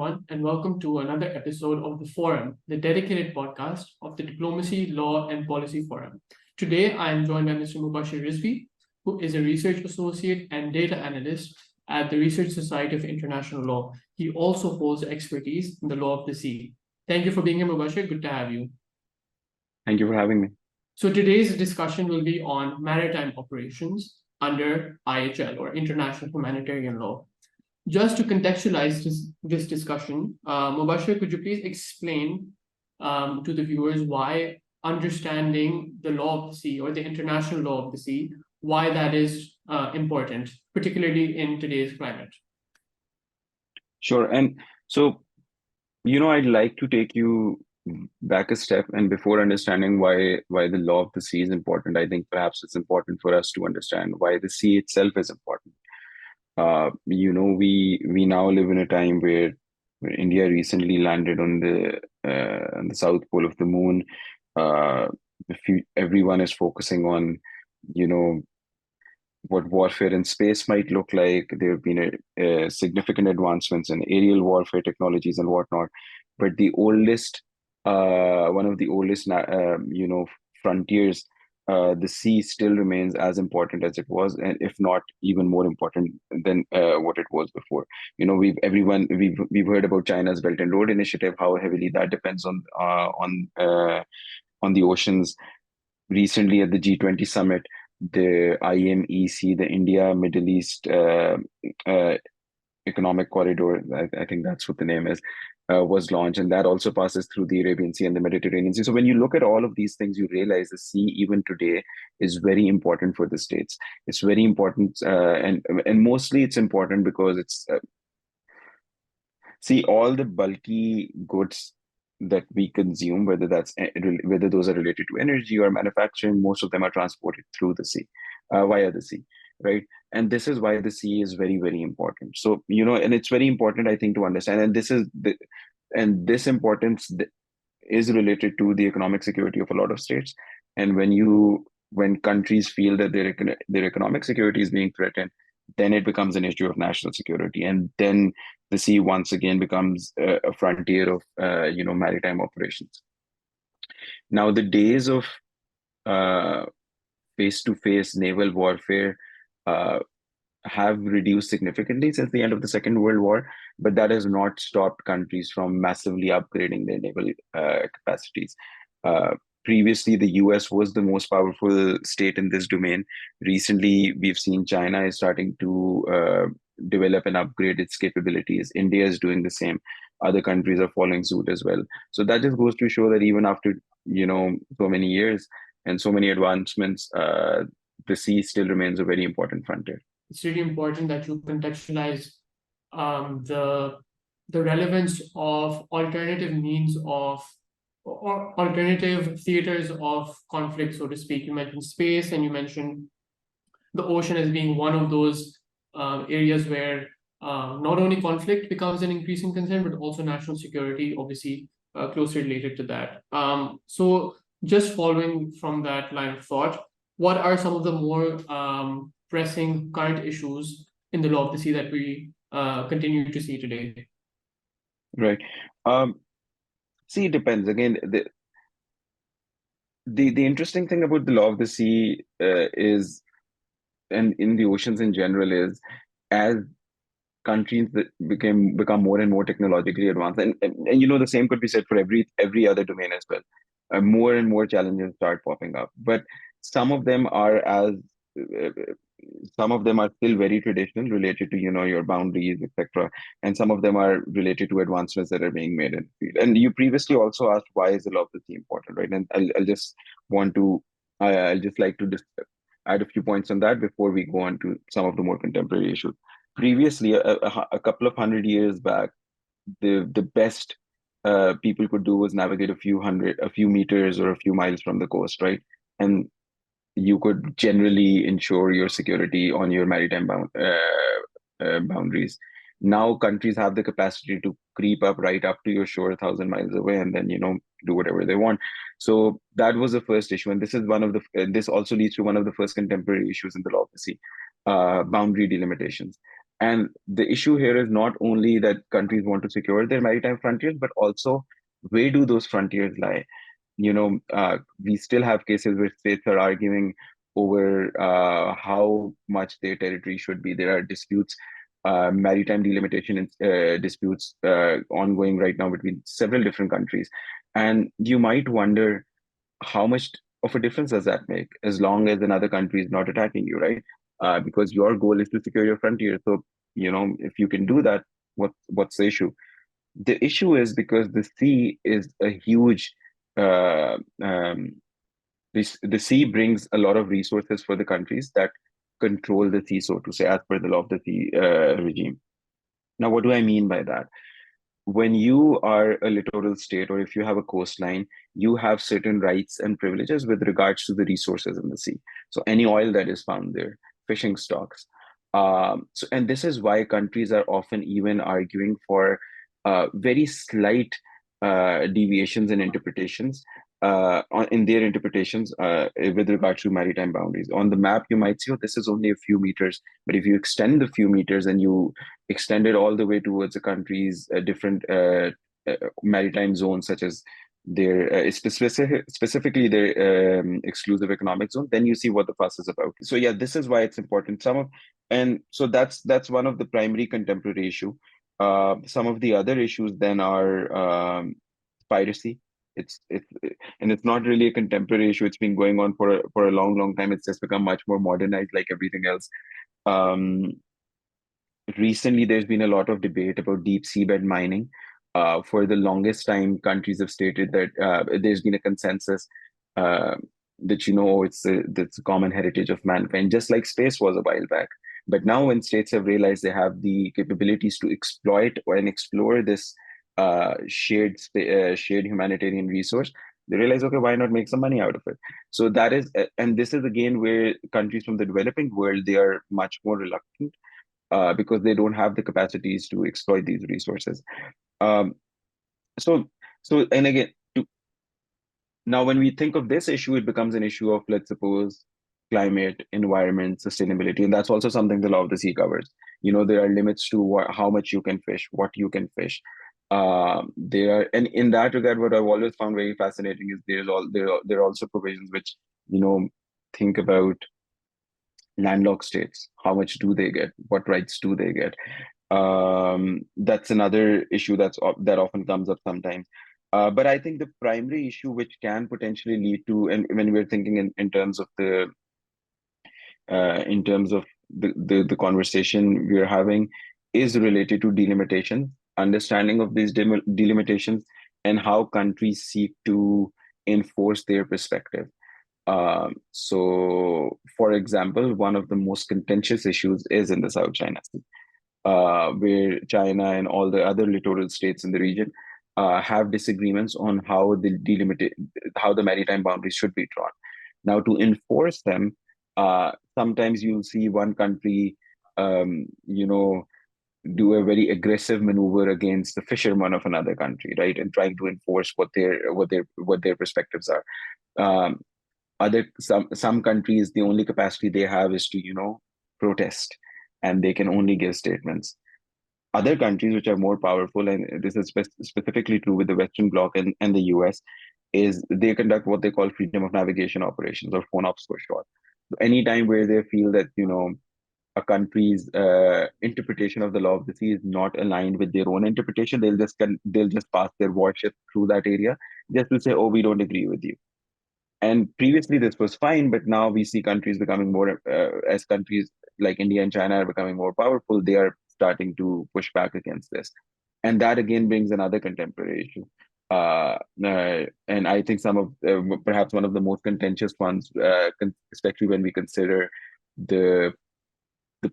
everyone, and welcome to another episode of The Forum, the dedicated podcast of the Diplomacy, Law, and Policy Forum. Today, I am joined by Mr. Mubashar Rizvi, who is a research associate and data analyst at the Research Society of International Law. He also holds expertise in the law of the sea. Thank you for being here, Mubashar. Good to have you. Thank you for having me. So today's discussion will be on maritime operations under IHL, or International Humanitarian Law. Just to contextualize this discussion, Mubashir, could you please explain to the viewers why understanding the law of the sea or the international law of the sea, why that is important, particularly in today's climate? Sure. And so, I'd like to take you back a step, and before understanding why the law of the sea is important, I think perhaps it's important for us to understand why the sea itself is important. We now live in a time where India recently landed on the south pole of the moon. Everyone is focusing on, what warfare in space might look like. There have been a significant advancements in aerial warfare technologies and whatnot. But one of the oldest, frontiers, the sea still remains as important as it was, and if not even more important than what it was before. We've heard about China's Belt and Road Initiative, how heavily that depends on the oceans. Recently at the G20 summit, the IMEC, the India Middle East Economic Corridor, I think that's what the name is, was launched, and that also passes through the Arabian Sea and the Mediterranean Sea. So when you look at all of these things, you realize the sea, even today, is very important for the states. It's very important, and mostly it's important because it's all the bulky goods that we consume, whether those are related to energy or manufacturing, most of them are transported through the sea, via the sea, right? And this is why the sea is very, very important. So, and it's very important, I think, to understand. And this importance is related to the economic security of a lot of states. And when countries feel that their economic security is being threatened, then it becomes an issue of national security, and then the sea once again becomes a frontier of maritime operations. Now, the days of face-to-face naval warfare have reduced significantly since the end of the Second World War, but that has not stopped countries from massively upgrading their naval capacities. Previously, the US was the most powerful state in this domain. Recently, we've seen China is starting to develop and upgrade its capabilities. India is doing the same. Other countries are following suit as well. So that just goes to show that even after so many years and so many advancements, the sea still remains a very important frontier. It's really important that you contextualize the relevance of alternative means of or alternative theaters of conflict, so to speak. You mentioned space, and you mentioned the ocean as being one of those areas where not only conflict becomes an increasing concern, but also national security, obviously closely related to that. So just following from that line of thought, what are some of the more pressing current issues in the law of the sea that we continue to see today? Right. See, it depends. Again, the interesting thing about the law of the sea is, and in the oceans in general, is as countries that become more and more technologically advanced, and the same could be said for every other domain as well. More and more challenges start popping up, but some of them are still very traditional, related to your boundaries, etc., and some of them are related to advancements that are being made in the field. And you previously also asked, why is the law of the sea important, right? And I'll just like to add a few points on that before we go on to some of the more contemporary issues. Previously, a couple of 100 years back, the best people could do was navigate a few meters or a few miles from the coast, right? And you could generally ensure your security on your maritime boundaries. Now countries have the capacity to creep up right up to your shore 1,000 miles away, and then do whatever they want. So that was the first issue, and this also leads to one of the first contemporary issues in the law of the sea: boundary delimitations. And the issue here is not only that countries want to secure their maritime frontiers, but also where do those frontiers lie? We still have cases where states are arguing over how much their territory should be. There are disputes, maritime delimitation disputes ongoing right now between several different countries. And you might wonder how much of a difference does that make as long as another country is not attacking you, right? Because your goal is to secure your frontier. So, if you can do that, what's the issue? The issue is because the sea is a huge the sea brings a lot of resources for the countries that control the sea, so to say, as per the law of the sea regime. Now, what do I mean by that? When you are a littoral state or if you have a coastline, you have certain rights and privileges with regards to the resources in the sea. So any oil that is found there, fishing stocks. And this is why countries are often even arguing for very slight deviations in interpretations. In their interpretations with regards to maritime boundaries. On the map, you might see, oh, this is only a few meters. But if you extend the few meters and you extend it all the way towards the country's different maritime zones, such as their specifically their exclusive economic zone, then you see what the fuss is about. So yeah, this is why it's important. And so that's one of the primary contemporary issue. Some of the other issues then are piracy. It's and it's not really a contemporary issue. It's been going on for a long time. It's just become much more modernized, like everything else. Um, Recently there's been a lot of debate about deep seabed mining. For the longest time, countries have stated that there's been a consensus uh, that that's a common heritage of mankind, just like space was a while back. But now, when states have realized they have the capabilities to exploit and explore this shared humanitarian resource, they realize, okay, why not make some money out of it? So that is, and this is again where countries from the developing world, they are much more reluctant because they don't have the capacities to exploit these resources. Um, so, and again, now when we think of this issue, it becomes an issue of, let's suppose, climate, environment, sustainability, and that's also something the law of the sea covers. There are limits to how much you can fish, what you can fish. And in that regard, what I've always found very fascinating is there are also provisions which think about landlocked states. How much do they get? What rights do they get? That's another issue that often comes up sometimes. But I think the primary issue which can potentially lead to, and when we're thinking in terms of the conversation we're having, is related to delimitation, understanding of these delimitations, and how countries seek to enforce their perspective. So, for example, one of the most contentious issues is in the South China Sea, where China and all the other littoral states in the region have disagreements on how the maritime boundaries should be drawn. Now, to enforce them, sometimes you'll see one country, do a very aggressive maneuver against the fishermen of another country, right, and trying to enforce what their perspectives are. Um, some countries, the only capacity they have is to protest, and they can only give statements. Other countries which are more powerful, and this is specifically true with the Western Bloc and the US, is they conduct what they call freedom of navigation operations, or FONOPs for short. Anytime where they feel that a country's interpretation of the law of the sea is not aligned with their own interpretation, they'll just pass their warship through that area just to say, oh, we don't agree with you. And previously this was fine, but now we see countries becoming more, as countries like India and China are becoming more powerful, they are starting to push back against this. And that again brings another contemporary issue. And I think perhaps one of the most contentious ones, especially when we consider the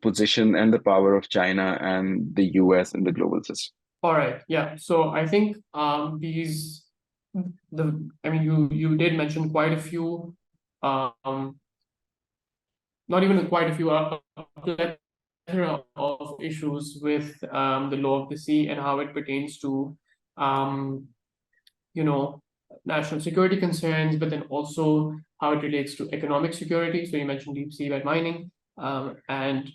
position and the power of China and the US in the global system. All right, yeah. So I think you did mention quite a few, not even quite a few, a plethora of issues with the law of the sea and how it pertains to national security concerns, but then also how it relates to economic security. So you mentioned deep seabed mining, and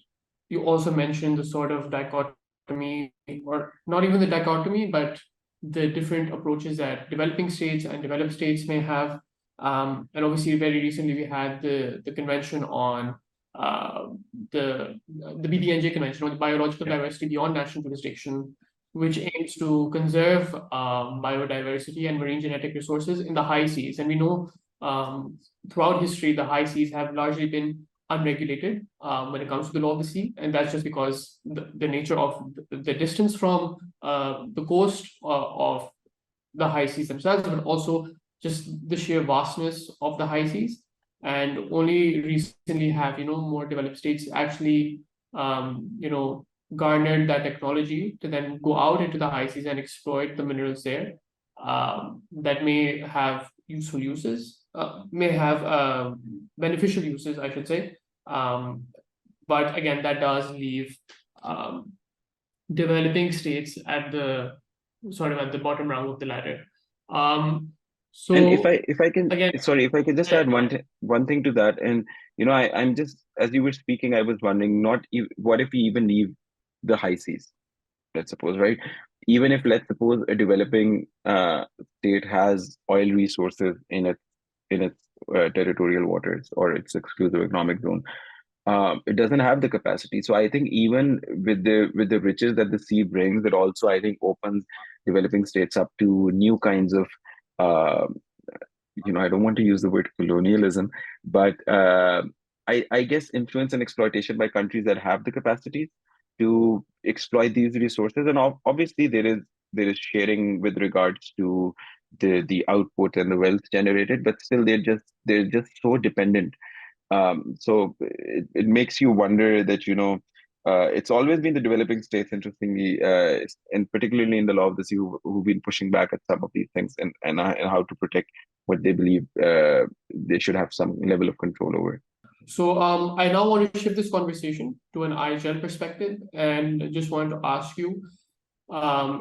you also mentioned the sort of dichotomy, or not even the dichotomy, but the different approaches that developing states and developed states may have. And obviously, very recently we had the convention on uh, the BBNJ convention on the biological diversity beyond national jurisdiction, which aims to conserve biodiversity and marine genetic resources in the high seas. And we know throughout history, the high seas have largely been unregulated when it comes to the law of the sea, and that's just because the nature of the distance from the coast of the high seas themselves, but also just the sheer vastness of the high seas. And only recently have more developed states actually garnered that technology to then go out into the high seas and exploit the minerals there that may have useful uses, may have beneficial uses, I should say. But again, that does leave um, developing states at the sort of at the bottom rung of the ladder. Um, And so if I can, again, sorry, if I could just yeah, add go ahead. one thing to that, and I'm just, as you were speaking, I was wondering, what if we even leave the high seas, let's suppose, right? Even if, let's suppose, a developing state has oil resources in its territorial waters or its exclusive economic zone, it doesn't have the capacity. So I think even with the riches that the sea brings, it also, I think, opens developing states up to new kinds of uh, I don't want to use the word colonialism, but I guess influence and exploitation by countries that have the capacities to exploit these resources. And obviously there is sharing with regards to the output and the wealth generated, but still they're just so dependent. So it makes you wonder that, it's always been the developing states, interestingly, and particularly in the law of the sea, who've been pushing back at some of these things, and how to protect what they believe they should have some level of control over. So I now want to shift this conversation to an IHL perspective, and just wanted to ask you,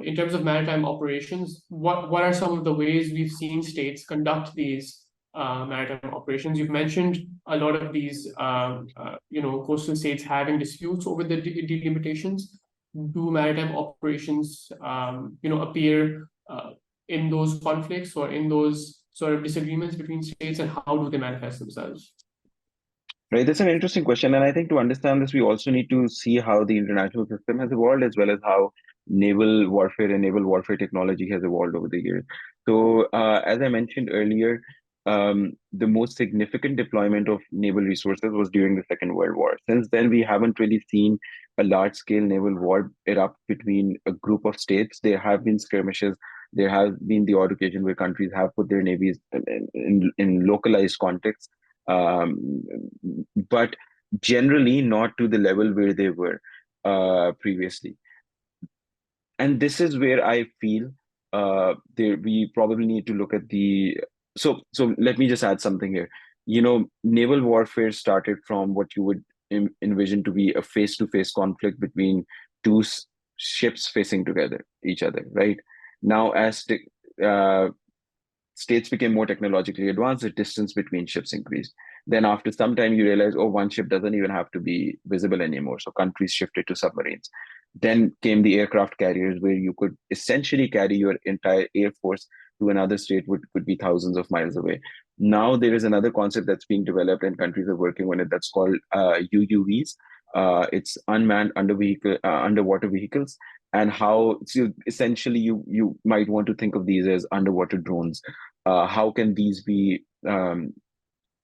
in terms of maritime operations, what are some of the ways we've seen states conduct these maritime operations? You've mentioned a lot of these, coastal states having disputes over the delimitations. Do maritime operations, appear in those conflicts or in those sort of disagreements between states, and how do they manifest themselves? Right, that's an interesting question, and I think to understand this, we also need to see how the international system has evolved, as well as how naval warfare and naval warfare technology has evolved over the years. So, as I mentioned earlier, the most significant deployment of naval resources was during the Second World War. Since then, we haven't really seen a large-scale naval war erupt between a group of states. There have been skirmishes. There has been the odd occasion where countries have put their navies in localized contexts, um, but generally not to the level where they were previously. And this is where I feel we probably need to look at so let me just add something here. Naval warfare started from what you would envision to be a face-to-face conflict between two ships facing together each other, right? Now, as uh, states became more technologically advanced, the distance between ships increased. Then after some time, you realize, oh, one ship doesn't even have to be visible anymore. So countries shifted to submarines. Then came the aircraft carriers, where you could essentially carry your entire air force to another state, which could be thousands of miles away. Now there is another concept that's being developed, and countries are working on it. That's called UUVs. It's unmanned underwater vehicles, and how so essentially you might want to think of these as underwater drones. How can these be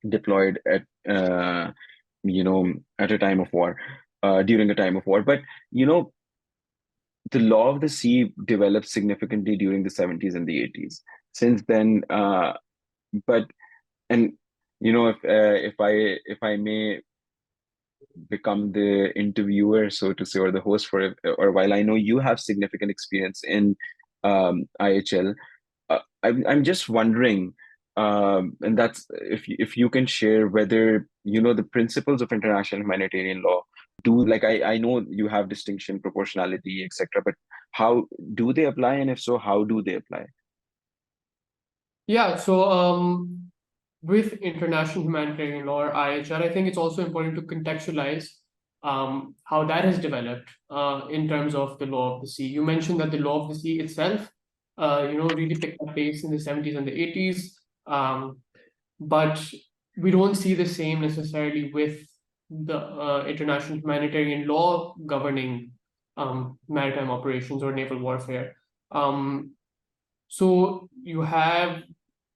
deployed at a time of war, during a time of war? But the law of the sea developed significantly during the 70s and the 80s. Since then, but and if I may become the interviewer, so to say, or the host for it, or while I know you have significant experience in IHL, I'm just wondering, and that's if you can share whether the principles of international humanitarian law do, like, I know you have distinction, proportionality, etc., but how do they apply, and if so, how do they apply? Yeah, so with international humanitarian law, or IHL, I think it's also important to contextualize how that has developed in terms of the law of the sea. You mentioned that the law of the sea itself, really picked up pace in the 70s and the 80s, but we don't see the same necessarily with the international humanitarian law governing maritime operations or naval warfare. So you have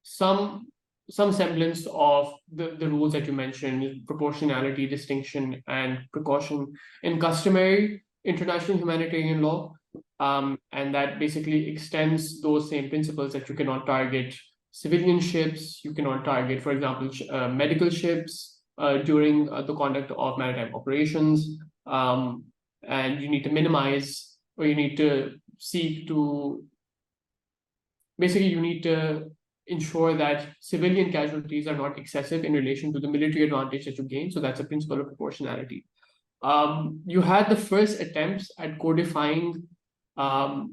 some semblance of the rules that you mentioned, proportionality, distinction, and precaution in customary international humanitarian law. And that basically extends those same principles that you cannot target civilian ships, you cannot target, for example, medical ships during the conduct of maritime operations, and you need to minimize, or you need to seek to, basically you need to ensure that civilian casualties are not excessive in relation to the military advantage that you gain. So that's a principle of proportionality. You had the first attempts at codifying a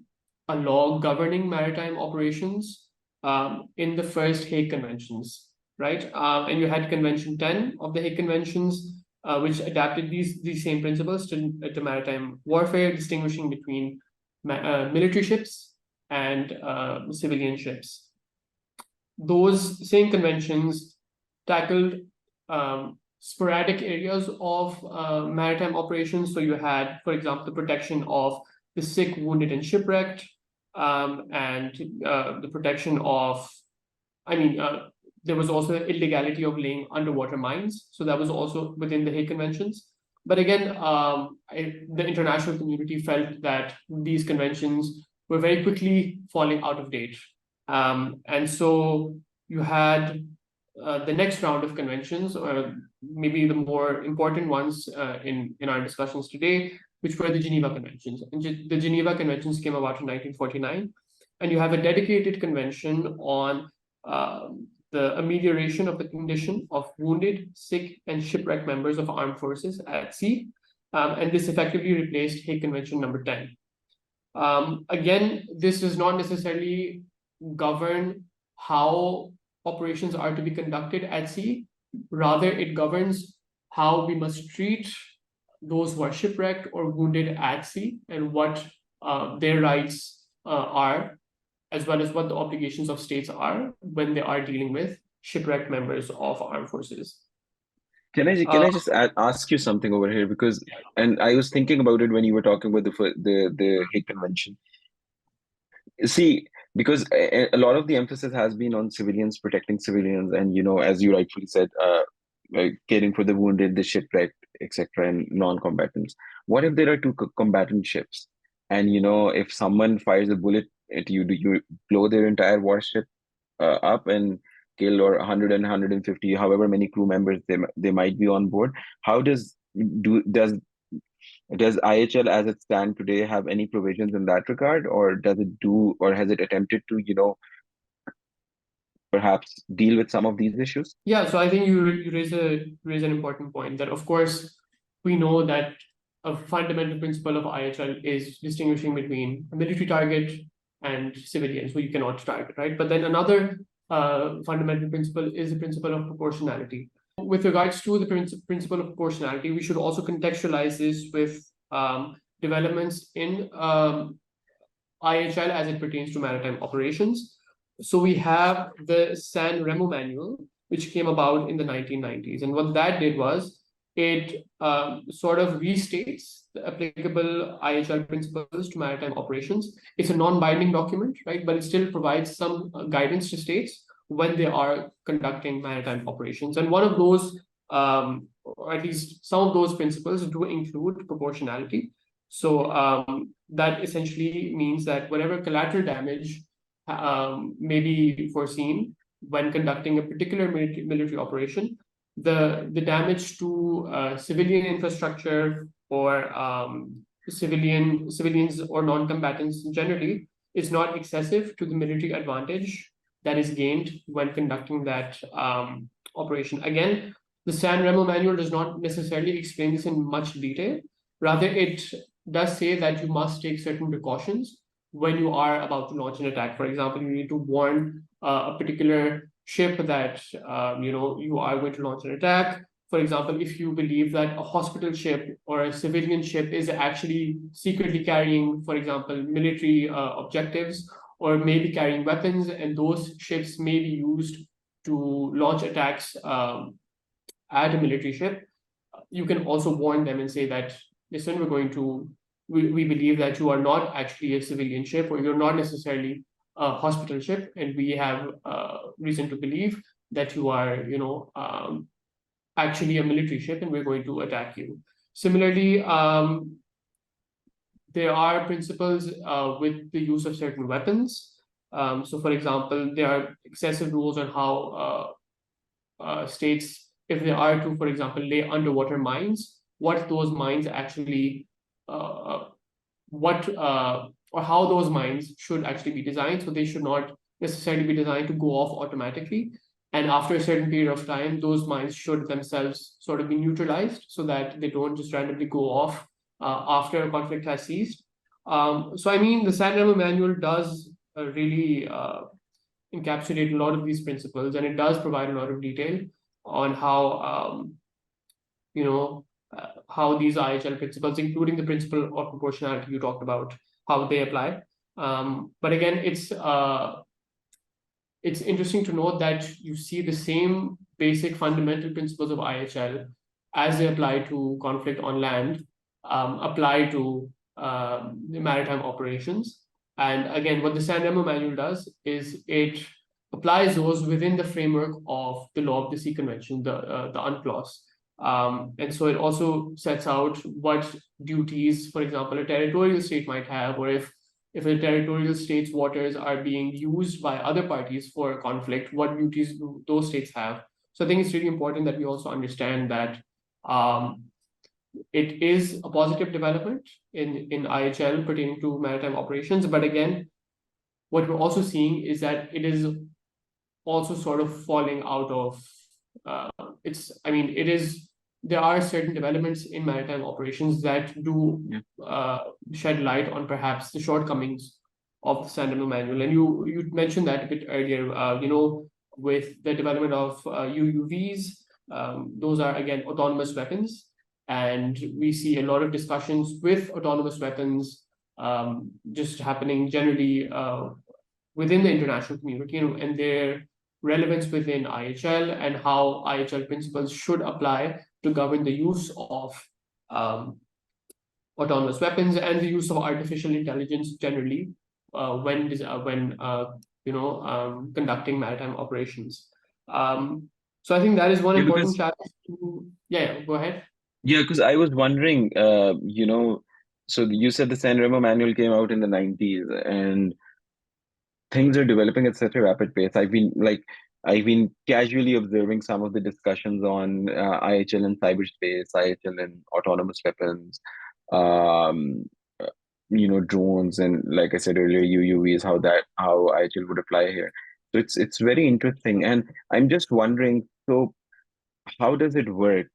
law governing maritime operations in the first Hague Conventions, right? And you had Convention 10 of the Hague Conventions, which adapted these same principles to maritime warfare, distinguishing between military ships and civilian ships. Those same conventions tackled sporadic areas of maritime operations. So you had, for example, the protection of the sick, wounded, and shipwrecked, and the protection of, there was also illegality of laying underwater mines. So that was also within the Hague Conventions. But again, the international community felt that these conventions were very quickly falling out of date. And so you had the next round of conventions, or maybe the more important ones in our discussions today, which were the Geneva Conventions. And the Geneva Conventions came about in 1949. And you have a dedicated convention on the amelioration of the condition of wounded, sick, and shipwrecked members of armed forces at sea. And this effectively replaced Hague Convention number 10. Again, this does not necessarily govern how operations are to be conducted at sea. Rather, it governs how we must treat those who are shipwrecked or wounded at sea, and what their rights are, as well as what the obligations of states are when they are dealing with shipwrecked members of armed forces. Can I just ask you something over here, because and I was thinking about it when you were talking about the Hague Convention. See, because a lot of the emphasis has been on civilians, protecting civilians, and as you rightfully said, caring for the wounded, the shipwrecked, etc., and non-combatants. What if there are two combatant ships, and if someone fires a bullet at you, do you blow their entire warship up and kill, or 100 and 150, however many crew members they might be on board? How does IHL as it stands today have any provisions in that regard, or does it do, or has it attempted to perhaps deal with some of these issues? Yeah, so I think you raise an important point, that of course we know that a fundamental principle of IHL is distinguishing between a military target and civilians who you cannot target, right? But then another fundamental principle is the principle of proportionality. With regards to the principle of proportionality, we should also contextualize this with developments in IHL as it pertains to maritime operations. So we have the San Remo manual, which came about in the 1990s. And what that did was it sort of restates the applicable IHL principles to maritime operations. It's a non-binding document, right? But it still provides some guidance to states when they are conducting maritime operations. And one of those, or at least some of those principles, do include proportionality. So that essentially means that whatever collateral damage may be foreseen when conducting a particular military operation, the damage to civilian infrastructure or civilians or non-combatants generally is not excessive to the military advantage that is gained when conducting that operation. Again, the San Remo manual does not necessarily explain this in much detail. Rather, it does say that you must take certain precautions when you are about to launch an attack. For example, you need to warn a particular ship that you are going to launch an attack. for example, if you believe that a hospital ship or a civilian ship is actually secretly carrying, for example, military objectives, or maybe carrying weapons, and those ships may be used to launch attacks at a military ship, you can also warn them and say that, listen, we believe that you are not actually a civilian ship, or you're not necessarily a hospital ship, and we have reason to believe that you are, actually a military ship, and we're going to attack you. Similarly, there are principles with the use of certain weapons. So, for example, there are excessive rules on how states, if they are to, for example, lay underwater mines, what those mines actually, or how those mines should actually be designed. So they should not necessarily be designed to go off automatically. And after a certain period of time, those mines should themselves sort of be neutralized so that they don't just randomly go off after a conflict has ceased. So, I mean, the San Remo manual does really encapsulate a lot of these principles, and it does provide a lot of detail on how, how these IHL principles, including the principle of proportionality you talked about, how they apply. But again, it's interesting to note that you see the same basic fundamental principles of IHL as they apply to conflict on land, apply to the maritime operations. And again, what the San Remo manual does is it applies those within the framework of the law of the sea convention, the UNCLOS. And so it also sets out what duties, for example, a territorial state might have, or if a territorial state's waters are being used by other parties for a conflict, what duties do those states have? So I think it's really important that we also understand that it is a positive development in IHL pertaining to maritime operations. But again, what we're also seeing is that it is also sort of falling out of there are certain developments in maritime operations that do shed light on perhaps the shortcomings of the San Remo manual. And you mentioned that a bit earlier, with the development of UUVs, those are, again, autonomous weapons. And we see a lot of discussions with autonomous weapons just happening generally within the international community, and their relevance within IHL, and how IHL principles should apply to govern the use of autonomous weapons and the use of artificial intelligence generally when conducting maritime operations. So I think that is one important challenge to. Yeah, go ahead. Yeah, because I was wondering, so you said the San Remo manual came out in the 90s, and things are developing at such a rapid pace. I've been casually observing some of the discussions on IHL in cyberspace, IHL in autonomous weapons, um, drones, and like I said earlier, UUVs, how IHL would apply here. So it's very interesting, and I'm just wondering, so how does it work?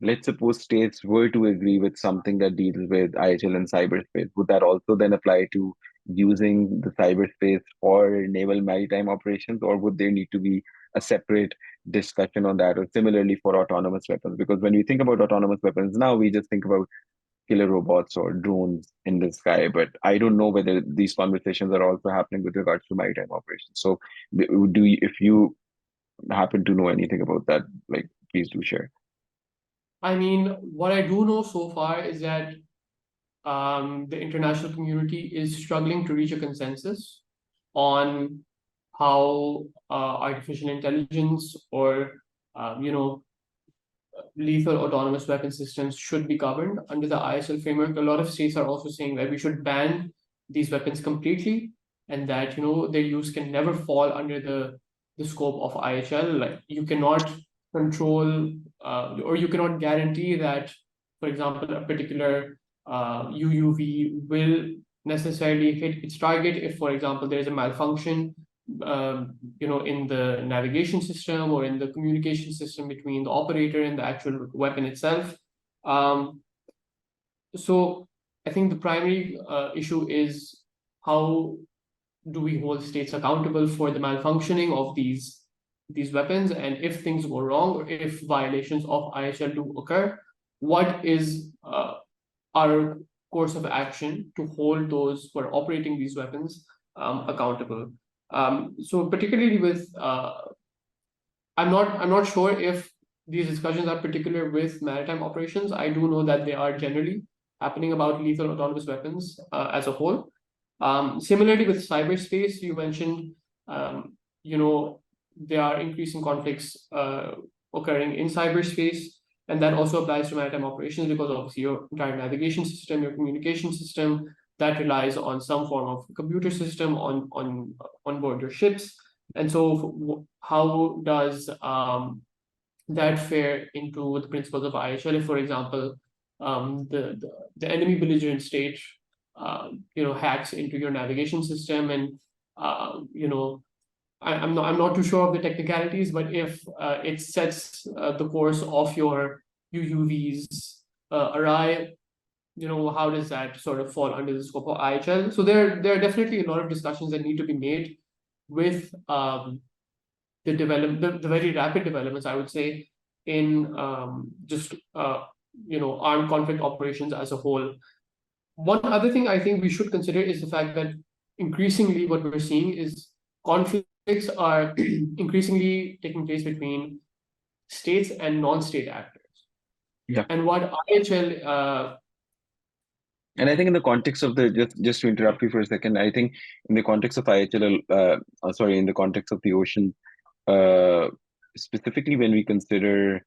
Let's suppose states were to agree with something that deals with IHL and cyberspace. Would that also then apply to using the cyberspace for naval maritime operations, or would there need to be a separate discussion on that? Or similarly for autonomous weapons? Because when we think about autonomous weapons now, we just think about killer robots or drones in the sky. But I don't know whether these conversations are also happening with regards to maritime operations. So, if you happen to know anything about that, like, please do share. I mean, what I do know so far is that the international community is struggling to reach a consensus on how artificial intelligence or lethal autonomous weapon systems should be governed under the ISL framework. A lot of states are also saying that we should ban these weapons completely, and that their use can never fall under the scope of IHL. Like, you cannot control or you cannot guarantee that, for example, a particular UUV will necessarily hit its target if, for example, there is a malfunction in the navigation system or in the communication system between the operator and the actual weapon itself. So I think the primary issue is, how do we hold states accountable for the malfunctioning of these these weapons, and if things go wrong or if violations of IHL do occur, what is our course of action to hold those who are operating these weapons accountable. So particularly with I'm not sure if these discussions are particular with maritime operations. I do know that they are generally happening about lethal autonomous weapons as a whole. Similarly with cyberspace, you mentioned there are increasing conflicts occurring in cyberspace, and that also applies to maritime operations because obviously your entire navigation system, your communication system, that relies on some form of computer system on board your ships. And so how does that fare into the principles of IHL? If, for example, the enemy belligerent state hacks into your navigation system, and I'm not too sure of the technicalities, but if it sets the course of your UUVs array, how does that sort of fall under the scope of IHL? So there are definitely a lot of discussions that need to be made with the very rapid developments, I would say, in just armed conflict operations as a whole. One other thing I think we should consider is the fact that increasingly what we're seeing is conflicts are increasingly taking place between states and non-state actors. Yeah. And what IHL and I think in the context of the just to interrupt you for a second, I think in the context of IHL, in the context of the ocean, specifically when we consider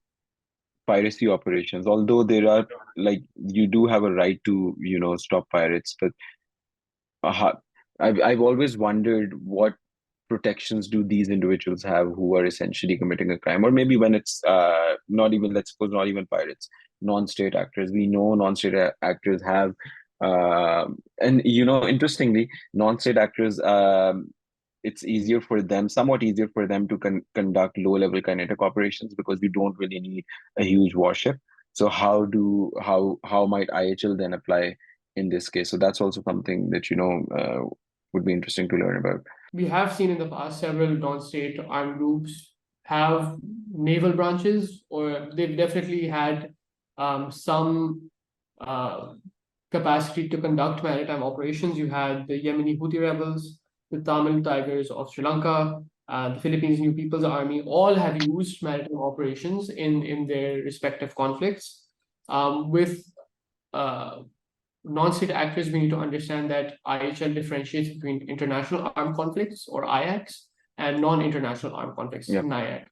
piracy operations, although there are you do have a right to stop pirates, but I've always wondered what protections do these individuals have who are essentially committing a crime, or maybe when it's not even, let's suppose, not even pirates, non-state actors. We know non-state actors have and interestingly, non-state actors, it's somewhat easier for them to conduct low-level kinetic operations because you don't really need a huge warship. So how might IHL then apply in this case? So that's also something that would be interesting to learn about. We have seen in the past several non-state armed groups have naval branches, or they've definitely had some capacity to conduct maritime operations. You had the Yemeni Houthi rebels, the Tamil Tigers of Sri Lanka, the Philippines New People's Army, all have used maritime operations in their respective conflicts. With non-state actors, we need to understand that IHL differentiates between international armed conflicts, or IACs, and non-international armed conflicts, NIAC.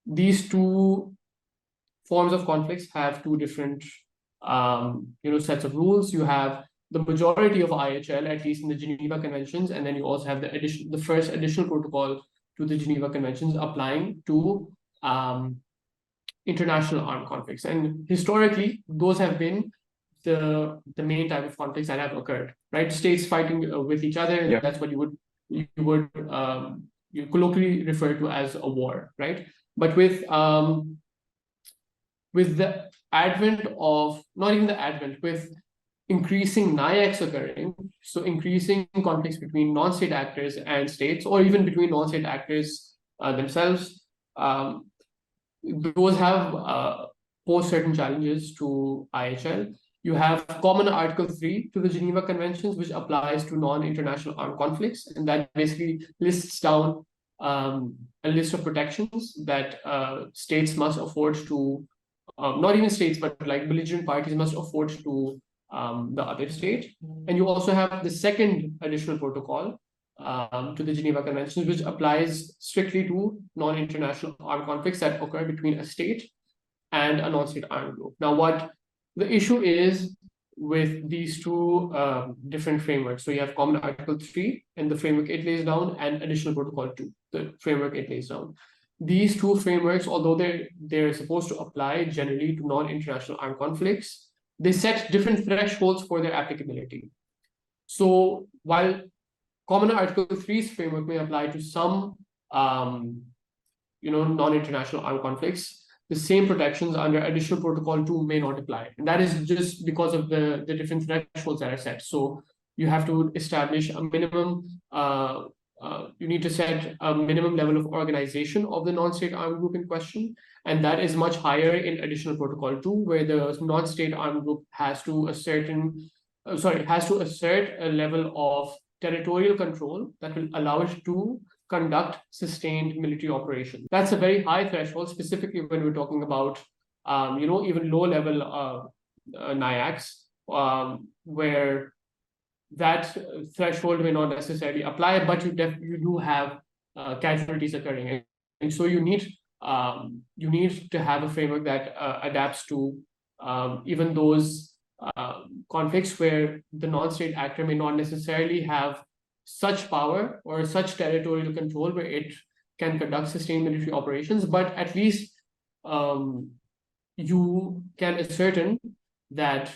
These two forms of conflicts have two different sets of rules. You have the majority of IHL, at least in the Geneva Conventions, and then you also have the first additional protocol to the Geneva Conventions applying to international armed conflicts. And historically, those have been the main type of conflicts that have occurred, right? States fighting with each other, and that's what you would colloquially refer to as a war, right? But with the advent of, not even the advent, with increasing NIACs occurring, so increasing conflicts between non-state actors and states, or even between non-state actors themselves, those have posed certain challenges to IHL. You have Common Article 3 to the Geneva Conventions, which applies to non-international armed conflicts, and that basically lists down a list of protections that states must afford to, not even states, but like belligerent parties must afford to the other state. And you also have the second additional protocol to the Geneva Conventions, which applies strictly to non-international armed conflicts that occur between a state and a non-state armed group. Now, what the issue is with these two different frameworks, so you have Common Article 3 and the framework it lays down, and Additional Protocol 2, the framework it lays down. These two frameworks, although they're supposed to apply generally to non-international armed conflicts, they set different thresholds for their applicability. So while Common Article 3's framework may apply to some non-international armed conflicts, the same protections under Additional Protocol 2 may not apply. And that is just because of the different thresholds that are set. So you have to establish a minimum you need to set a minimum level of organization of the non-state armed group in question, and that is much higher in additional protocol 2, where the non-state armed group has to assert a level of territorial control that will allow it to conduct sustained military operations. That's a very high threshold, specifically when we're talking about even low-level NIACs, where that threshold may not necessarily apply, but you do have casualties occurring, and so you need to have a framework that adapts to even those conflicts where the non-state actor may not necessarily have such power or such territorial control where it can conduct sustained military operations, but at least you can ascertain that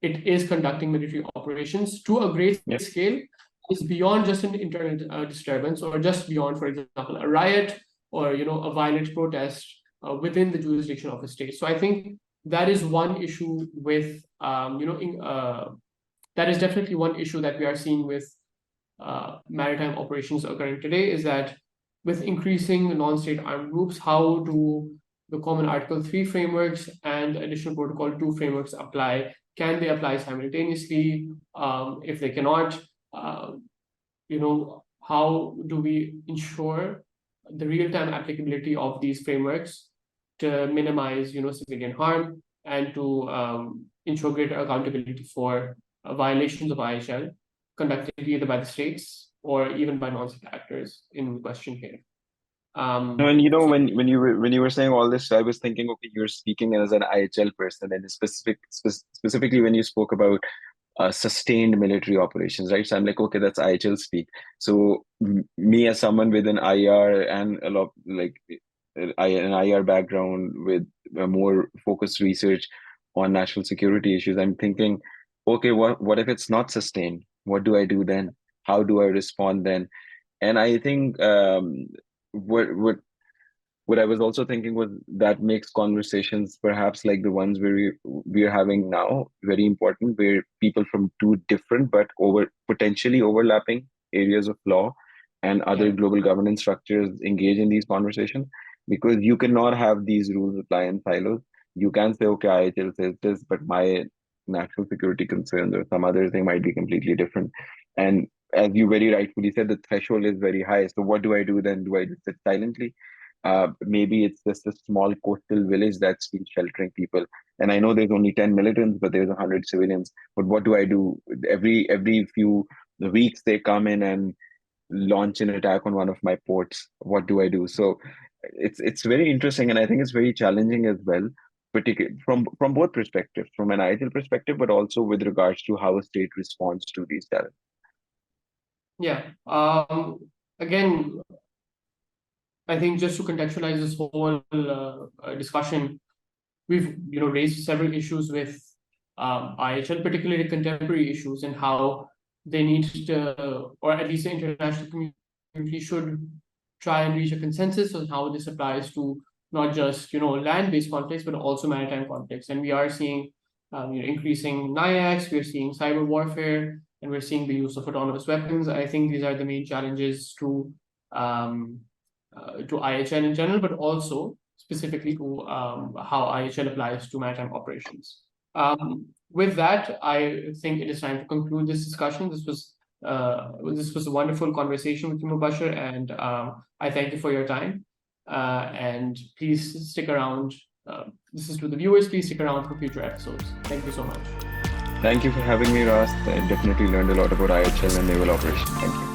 it is conducting military operations to a great scale. It's beyond just an internal disturbance, or just beyond, for example, a riot or a violent protest within the jurisdiction of a state. So I think that is one issue with that is definitely one issue that we are seeing with maritime operations occurring today, is that with increasing non-state armed groups, how do the common Article 3 frameworks and additional Protocol 2 frameworks apply? Can they apply simultaneously? If they cannot, how do we ensure the real-time applicability of these frameworks to minimize, civilian harm, and to ensure greater accountability for violations of IHL conducted either by the states or even by non-state actors in question here. And when you were saying all this, I was thinking, okay, you're speaking as an IHL person, and specifically when you spoke about sustained military operations, right? So I'm like, okay, that's IHL speak. So me as someone with an IR and a lot like an IR background with a more focused research on national security issues, I'm thinking, okay, what if it's not sustained? What do I do then? How do I respond then? And I think what I was also thinking was that makes conversations perhaps like the ones we're having now very important, where people from two different but potentially overlapping areas of law and other global governance structures engage in these conversations, because you cannot have these rules apply in silos. You can say, okay, IHL says this, but my national security concerns or some other thing might be completely different. And as you very rightfully said, the threshold is very high. So what do I do then? Do I just sit silently? Maybe it's just a small coastal village that's been sheltering people. And I know there's only 10 militants, but there's 100 civilians. But what do I do? Every few weeks they come in and launch an attack on one of my ports. What do I do? So it's very interesting, and I think it's very challenging as well, particularly from both perspectives, from an IHL perspective, but also with regards to how a state responds to these challenges. Yeah. Again, I think just to contextualize this whole discussion, we've raised several issues with IHL, particularly contemporary issues, and how they need to, or at least the international community should try and reach a consensus on how this applies to not just land-based conflicts, but also maritime conflicts. And we are seeing increasing NIACs, we're seeing cyber warfare, and we're seeing the use of autonomous weapons. I think these are the main challenges to IHL in general, but also specifically to how IHL applies to maritime operations. With that, I think it is time to conclude this discussion. This was a wonderful conversation with you, Mubashar, and I thank you for your time. And please stick around. This is to the viewers. Please stick around for future episodes. Thank you so much. Thank you for having me, Raas. I definitely learned a lot about IHL and naval operations. Thank you.